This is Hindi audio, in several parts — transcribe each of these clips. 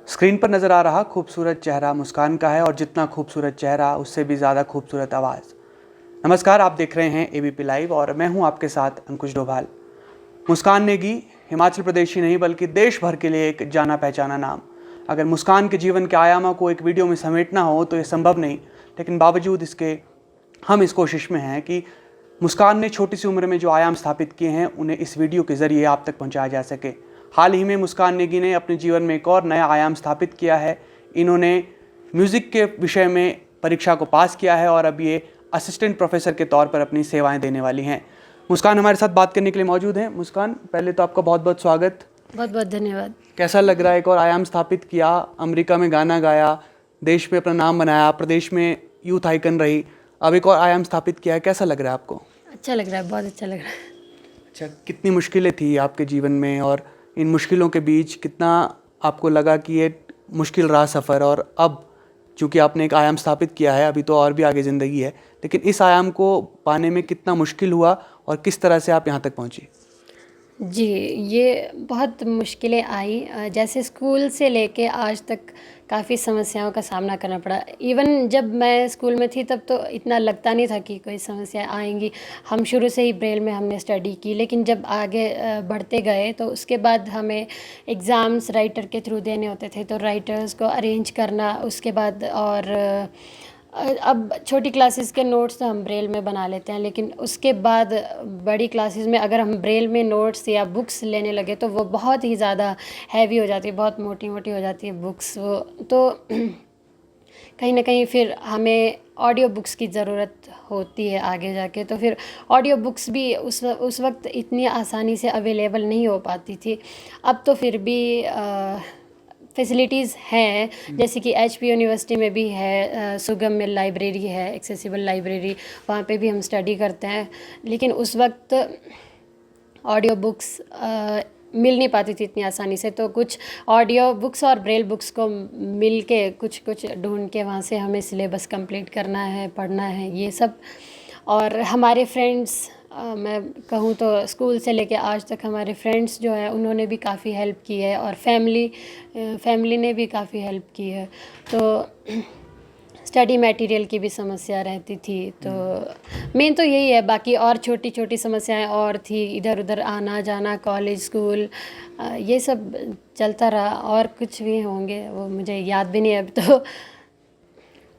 स्क्रीन पर नज़र आ रहा खूबसूरत चेहरा मुस्कान का है और जितना खूबसूरत चेहरा उससे भी ज़्यादा खूबसूरत आवाज़। नमस्कार, आप देख रहे हैं एबीपी लाइव और मैं हूं आपके साथ अंकुश डोभाल। मुस्कान नेगी हिमाचल प्रदेश ही नहीं बल्कि देश भर के लिए एक जाना पहचाना नाम। अगर मुस्कान के जीवन के आयामों को एक वीडियो में समेटना हो तो ये संभव नहीं, लेकिन बावजूद इसके हम इस कोशिश में हैं कि मुस्कान ने छोटी सी उम्र में जो आयाम स्थापित किए हैं उन्हें इस वीडियो के ज़रिए आप तक पहुंचाया जा सके। हाल ही में मुस्कान नेगी ने अपने जीवन में एक और नया आयाम स्थापित किया है। इन्होंने म्यूज़िक के विषय में परीक्षा को पास किया है और अब ये असिस्टेंट प्रोफेसर के तौर पर अपनी सेवाएं देने वाली हैं। मुस्कान हमारे साथ बात करने के लिए मौजूद हैं। मुस्कान, पहले तो आपका बहुत बहुत स्वागत। बहुत बहुत धन्यवाद। कैसा लग रहा है, एक और आयाम स्थापित किया, अमेरिका में गाना गाया, देश में अपना नाम बनाया, प्रदेश में यूथ आइकन रही, अब एक और आयाम स्थापित किया है, कैसा लग रहा है आपको? अच्छा लग रहा है, बहुत अच्छा लग रहा है। अच्छा, कितनी मुश्किलें थी आपके जीवन में और इन मुश्किलों के बीच कितना आपको लगा कि ये मुश्किल रहा सफ़र, और अब चूँकि आपने एक आयाम स्थापित किया है, अभी तो और भी आगे ज़िंदगी है, लेकिन इस आयाम को पाने में कितना मुश्किल हुआ और किस तरह से आप यहाँ तक पहुँची? जी, ये बहुत मुश्किलें आई। जैसे स्कूल से लेके आज तक काफ़ी समस्याओं का सामना करना पड़ा। इवन जब मैं स्कूल में थी तब तो इतना लगता नहीं था कि कोई समस्याएं आएंगी। हम शुरू से ही ब्रेल में हमने स्टडी की, लेकिन जब आगे बढ़ते गए तो उसके बाद हमें एग्ज़ाम्स राइटर के थ्रू देने होते थे, तो राइटर्स को अरेंज करना, उसके बाद और अब छोटी क्लासेस के नोट्स तो हम ब्रेल में बना लेते हैं, लेकिन उसके बाद बड़ी क्लासेस में अगर हम ब्रेल में नोट्स या बुक्स लेने लगे तो वो बहुत ही ज़्यादा हैवी हो जाती है, बहुत मोटी मोटी हो जाती है बुक्स वो। तो कहीं ना कहीं फिर हमें ऑडियो बुक्स की ज़रूरत होती है आगे जाके। तो फिर ऑडियो बुक्स भी उस वक्त इतनी आसानी से अवेलेबल नहीं हो पाती थी। अब तो फिर भी फैसिलिटीज़ हैं, जैसे कि एचपी यूनिवर्सिटी में भी है, सुगम में लाइब्रेरी है, एक्सेसिबल लाइब्रेरी, वहाँ पे भी हम स्टडी करते हैं। लेकिन उस वक्त ऑडियो बुक्स मिल नहीं पाती थी इतनी आसानी से, तो कुछ ऑडियो बुक्स और ब्रेल बुक्स को मिल के कुछ कुछ ढूंढ के वहाँ से हमें सिलेबस कंप्लीट करना है, पढ़ना है, ये सब। और हमारे फ्रेंड्स, मैं कहूँ तो स्कूल से लेके आज तक हमारे फ्रेंड्स जो हैं उन्होंने भी काफ़ी हेल्प की है, और फैमिली ने भी काफ़ी हेल्प की है। तो स्टडी मटेरियल की भी समस्या रहती थी, तो मेन तो यही है। बाकी और छोटी छोटी समस्याएं और थी, इधर उधर आना जाना, कॉलेज स्कूल, ये सब चलता रहा। और कुछ भी होंगे वो मुझे याद भी नहीं है अब तो।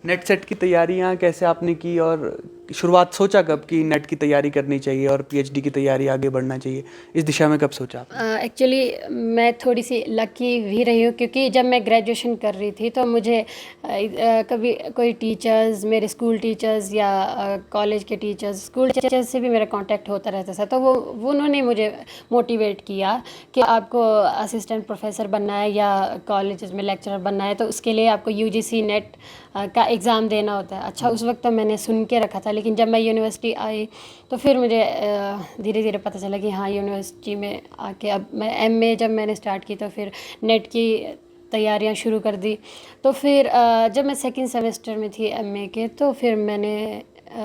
नेट सेट की तैयारियाँ कैसे आपने की, और शुरुआत सोचा कब कि नेट की तैयारी करनी चाहिए और पीएचडी की तैयारी आगे बढ़ना चाहिए, इस दिशा में कब सोचा आपने? एक्चुअली मैं थोड़ी सी लकी भी रही हूँ, क्योंकि जब मैं ग्रेजुएशन कर रही थी तो मुझे कभी कोई टीचर्स, मेरे स्कूल टीचर्स या कॉलेज के टीचर्स, स्कूल टीचर्स से भी मेरा कांटेक्ट होता रहता था। तो वो उन्होंने मुझे मोटिवेट किया कि आपको असिस्टेंट प्रोफेसर बनना है या कॉलेज में लेक्चरर बनना है, तो उसके लिए आपको यूजीसी नेट का एग्ज़ाम देना होता है। अच्छा, उस वक्त तो मैंने सुन के रखा था, लेकिन जब मैं यूनिवर्सिटी आई तो फिर मुझे धीरे धीरे पता चला कि हाँ, यूनिवर्सिटी में आके अब मैं एमए जब मैंने स्टार्ट की तो फिर नेट की तैयारियां शुरू कर दी। तो फिर जब मैं सेकंड सेमेस्टर में थी एमए के, तो फिर मैंने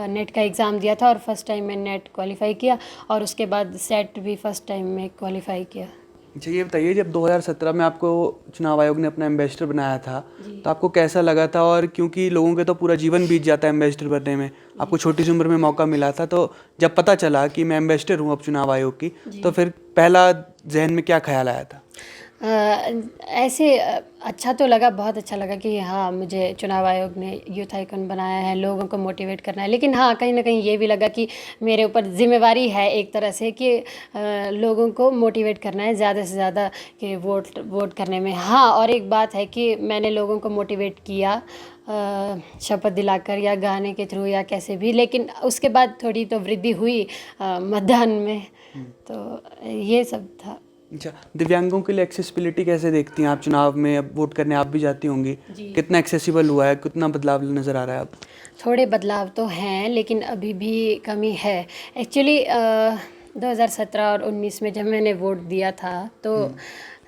नेट का एग्ज़ाम दिया था और फर्स्ट टाइम में नेट क्वालिफाई किया, और उसके बाद सेट भी फर्स्ट टाइम में क्वालिफाई किया। अच्छा, ये बताइए, जब 2017 में आपको चुनाव आयोग ने अपना एम्बेसडर बनाया था तो आपको कैसा लगा था? और क्योंकि लोगों के तो पूरा जीवन बीत जाता है एम्बेसडर बनने में, आपको छोटी सी उम्र में मौका मिला था, तो जब पता चला कि मैं एम्बेसडर हूँ अब चुनाव आयोग की, तो फिर पहला जहन में क्या ख्याल आया था? ऐसे अच्छा तो लगा, बहुत अच्छा लगा कि हाँ, मुझे चुनाव आयोग ने यूथ आइकन बनाया है, लोगों को मोटिवेट करना है। लेकिन हाँ, कहीं ना कहीं ये भी लगा कि मेरे ऊपर जिम्मेवारी है एक तरह से कि लोगों को मोटिवेट करना है ज़्यादा से ज़्यादा कि वोट करने में। हाँ, और एक बात है कि मैंने लोगों को मोटिवेट किया शपथ दिलाकर या गाने के थ्रू या कैसे भी, लेकिन उसके बाद थोड़ी तो वृद्धि हुई मतदान में, तो ये सब था। अच्छा, दिव्यांगों के लिए एक्सेसिबिलिटी कैसे देखती हैं आप? चुनाव में अब वोट करने आप भी जाती होंगी, कितना एक्सेसिबल हुआ है, कितना बदलाव नज़र आ रहा है अब? थोड़े बदलाव तो हैं, लेकिन अभी भी कमी है। एक्चुअली 2017 और 19 में जब मैंने वोट दिया था तो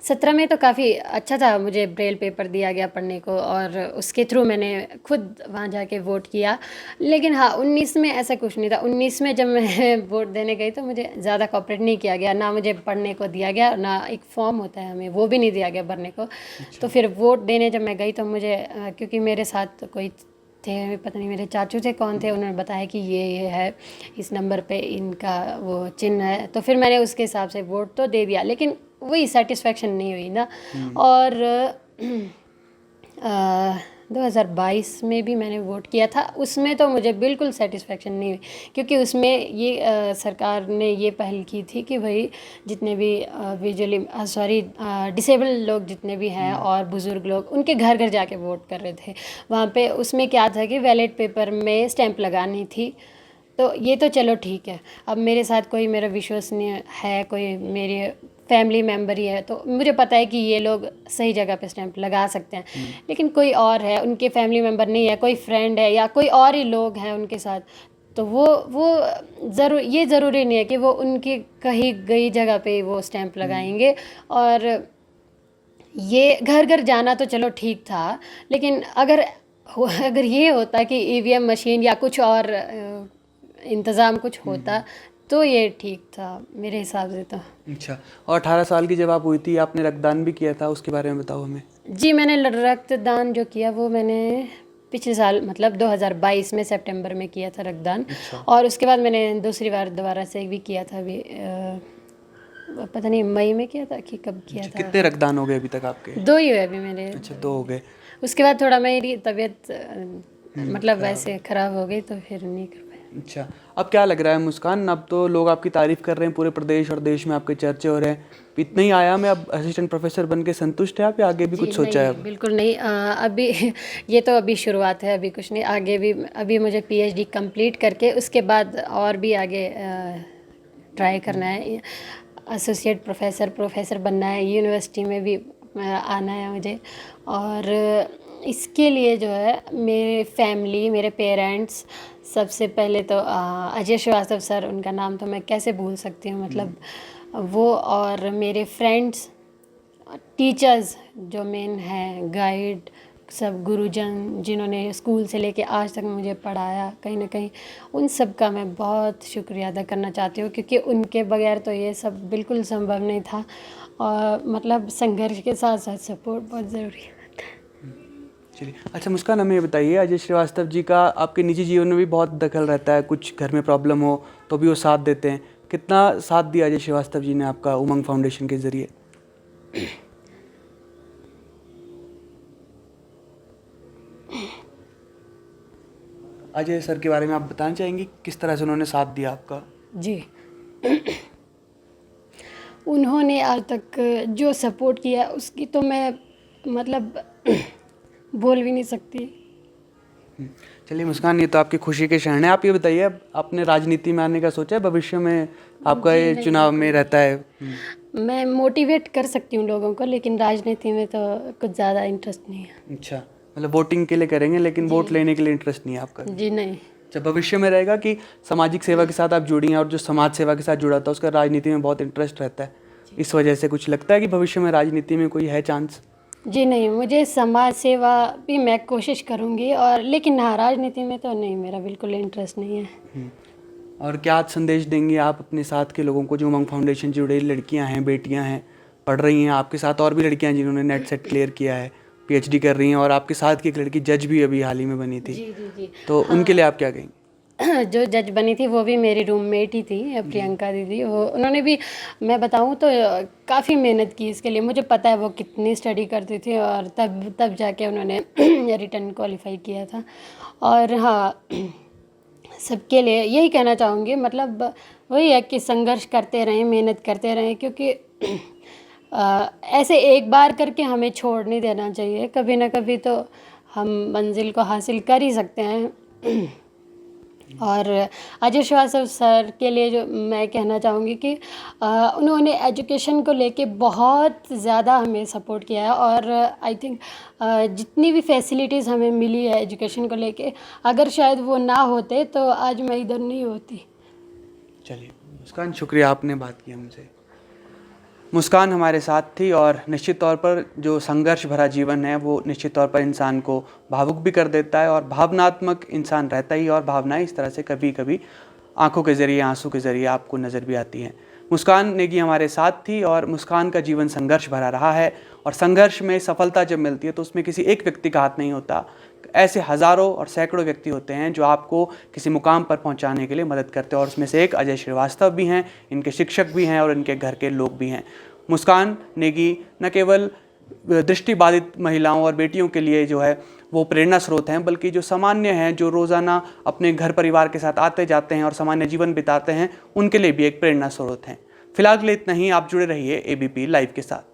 17 में तो काफ़ी अच्छा था, मुझे ब्रेल पेपर दिया गया पढ़ने को और उसके थ्रू मैंने खुद वहाँ जाके वोट किया। लेकिन हाँ, 19 में ऐसा कुछ नहीं था। 19 में जब मैं वोट देने गई तो मुझे ज़्यादा कोऑपरेट नहीं किया गया, ना मुझे पढ़ने को दिया गया, ना एक फॉर्म होता है हमें वो भी नहीं दिया गया भरने को। तो फिर वोट देने जब मैं गई तो मुझे क्योंकि मेरे साथ कोई थे, पता नहीं मेरे चाचू थे कौन थे, उन्होंने बताया कि ये है, इस नंबर पे इनका वो चिन्ह है। तो फिर मैंने उसके हिसाब से वोट तो दे दिया, लेकिन वही सेटिस्फेक्शन नहीं हुई ना। और 2022 में भी मैंने वोट किया था, उसमें तो मुझे बिल्कुल सेटिस्फेक्शन नहीं हुई, क्योंकि उसमें ये सरकार ने ये पहल की थी कि भाई जितने भी डिसेबल लोग जितने भी हैं और बुज़ुर्ग लोग, उनके घर घर जाके वोट कर रहे थे वहाँ पे। उसमें क्या था कि बैलेट पेपर में स्टैंप लगानी थी। तो ये तो चलो ठीक है, अब मेरे साथ कोई मेरा विश्वसनीय है, कोई मेरे फैमिली मेम्बर ही है, तो मुझे पता है कि ये लोग सही जगह पे स्टैंप लगा सकते हैं। लेकिन कोई और है, उनके फैमिली मेम्बर नहीं है, कोई फ्रेंड है या कोई और ही लोग हैं उनके साथ, तो वो ये ज़रूरी नहीं है कि वो उनकी कही गई जगह पे वो स्टैंप लगाएंगे। और ये घर घर जाना तो चलो ठीक था, लेकिन अगर ये होता कि ईवीएम मशीन या कुछ और इंतज़ाम कुछ होता तो ये ठीक था मेरे हिसाब से तो। अच्छा, और 18 साल की जब आप हुई थी आपने रक्तदान भी किया था, उसके बारे में बताओ हमें। जी, मैंने रक्तदान जो किया वो मैंने पिछले साल मतलब 2022 में सितंबर में किया था रक्तदान। और उसके बाद मैंने दूसरी बार दोबारा से भी किया था, अभी पता नहीं मई में किया था कि कब किया था। कितने रक्तदान हो गए अभी तक आपके? 2 ही हुए अभी मेरे। अच्छा, 2 हो गए। उसके बाद थोड़ा मेरी तबीयत मतलब वैसे ख़राब हो गई तो फिर नहीं कर पाए। अच्छा, अब क्या लग रहा है मुस्कान, अब तो लोग आपकी तारीफ़ कर रहे हैं, पूरे प्रदेश और देश में आपके चर्चे हो रहे हैं, इतना ही आया में अब असिस्टेंट प्रोफेसर बन के संतुष्ट है आप या आगे भी कुछ सोचा है? नहीं, बिल्कुल नहीं। अभी ये तो अभी शुरुआत है, अभी कुछ नहीं, आगे भी अभी मुझे पीएचडी कंप्लीट करके उसके बाद और भी आगे ट्राई करना है। एसोसिएट प्रोफेसर बनना है, यूनिवर्सिटी में भी आना है मुझे। और इसके लिए जो है मेरे फैमिली, मेरे पेरेंट्स, सबसे पहले तो अजय श्रीवास्तव सर, उनका नाम तो मैं कैसे भूल सकती हूँ, मतलब वो, और मेरे फ्रेंड्स, टीचर्स जो मेन हैं, गाइड, सब गुरुजन जिन्होंने स्कूल से लेके आज तक मुझे पढ़ाया, कहीं ना कहीं उन सब का मैं बहुत शुक्रिया अदा करना चाहती हूँ, क्योंकि उनके बगैर तो ये सब बिल्कुल संभव नहीं था। और मतलब संघर्ष के साथ साथ सपोर्ट बहुत ज़रूरी है। चलिए, अच्छा मुस्कान, हमें ये बताइए, अजय श्रीवास्तव जी का आपके निजी जीवन में भी बहुत दखल रहता है, कुछ घर में प्रॉब्लम हो तो भी वो साथ देते हैं, कितना साथ दिया अजय श्रीवास्तव जी ने आपका उमंग फाउंडेशन के ज़रिए? अजय सर के बारे में आप बताना चाहेंगी किस तरह से उन्होंने साथ दिया आपका? जी, उन्होंने आज तक जो सपोर्ट किया उसकी तो मैं मतलब बोल भी नहीं सकती। चलिए मुस्कान, ये तो आपकी खुशी के क्षण है। आप ये बताइए, अब आपने राजनीति में आने का सोचा है भविष्य में? आपका ये चुनाव में रहता है। मैं मोटिवेट कर सकती हूँ लोगों को, लेकिन राजनीति में तो कुछ ज़्यादा इंटरेस्ट नहीं है। अच्छा, मतलब वोटिंग के लिए करेंगे लेकिन वोट लेने के लिए इंटरेस्ट नहीं है आपका? जी नहीं। जब भविष्य में रहेगा कि सामाजिक सेवा के साथ आप जुड़ी हैं और जो समाज सेवा के साथ जुड़ा था उसका राजनीति में बहुत इंटरेस्ट रहता है, इस वजह से कुछ लगता है कि भविष्य में राजनीति में कोई है चांस? जी नहीं, मुझे समाज सेवा भी मैं कोशिश करूँगी, और लेकिन हाँ, राजनीति में तो नहीं, मेरा बिल्कुल इंटरेस्ट नहीं है। और क्या आज संदेश देंगे आप अपने साथ के लोगों को, जो उमंग फाउंडेशन से जुड़े लड़कियां हैं, बेटियां हैं, पढ़ रही हैं आपके साथ, और भी लड़कियां हैं जिन्होंने नेट सेट क्लियर किया है, पीएचडी कर रही हैं, और आपके साथ की एक लड़की जज भी अभी हाल ही में बनी थी, जी जी जी। तो उनके लिए आप क्या कहेंगे? जो जज बनी थी वो भी मेरी रूममेट ही थी, प्रियंका दीदी। वो उन्होंने भी, मैं बताऊँ तो काफ़ी मेहनत की इसके लिए। मुझे पता है वो कितनी स्टडी करती थी, और तब जाके उन्होंने रिटर्न क्वालिफाई किया था। और हाँ, सबके लिए यही कहना चाहूँगी, मतलब वही है कि संघर्ष करते रहें, मेहनत करते रहें, क्योंकि ऐसे एक बार करके हमें छोड़ नहीं देना चाहिए। कभी ना कभी तो हम मंजिल को हासिल कर ही सकते हैं। और अजय श्रीवास्तव सर के लिए जो मैं कहना चाहूँगी कि उन्होंने एजुकेशन को लेके बहुत ज़्यादा हमें सपोर्ट किया है। और आई थिंक जितनी भी फैसिलिटीज़ हमें मिली है एजुकेशन को लेके, अगर शायद वो ना होते तो आज मैं इधर नहीं होती। चलिए मुस्कान, शुक्रिया, आपने बात की हमसे। मुस्कान हमारे साथ थी और निश्चित तौर पर जो संघर्ष भरा जीवन है वो निश्चित तौर पर इंसान को भावुक भी कर देता है, और भावनात्मक इंसान रहता ही, और भावनाएं इस तरह से कभी कभी आंखों के ज़रिए, आंसू के ज़रिए आपको नज़र भी आती हैं। मुस्कान नेगी हमारे साथ थी और मुस्कान का जीवन संघर्ष भरा रहा है, और संघर्ष में सफलता जब मिलती है तो उसमें किसी एक व्यक्ति का हाथ नहीं होता। ऐसे हज़ारों और सैकड़ों व्यक्ति होते हैं जो आपको किसी मुकाम पर पहुंचाने के लिए मदद करते हैं, और उसमें से एक अजय श्रीवास्तव भी हैं, इनके शिक्षक भी हैं और इनके घर के लोग भी हैं। मुस्कान नेगी न केवल दृष्टिबाधित महिलाओं और बेटियों के लिए जो है वो प्रेरणा स्रोत हैं, बल्कि जो सामान्य हैं, जो रोज़ाना अपने घर परिवार के साथ आते जाते हैं और सामान्य जीवन बिताते हैं, उनके लिए भी एक प्रेरणा स्रोत हैं। फिलहाल के लिए इतना ही। आप जुड़े रहिए एबीपी लाइव के साथ।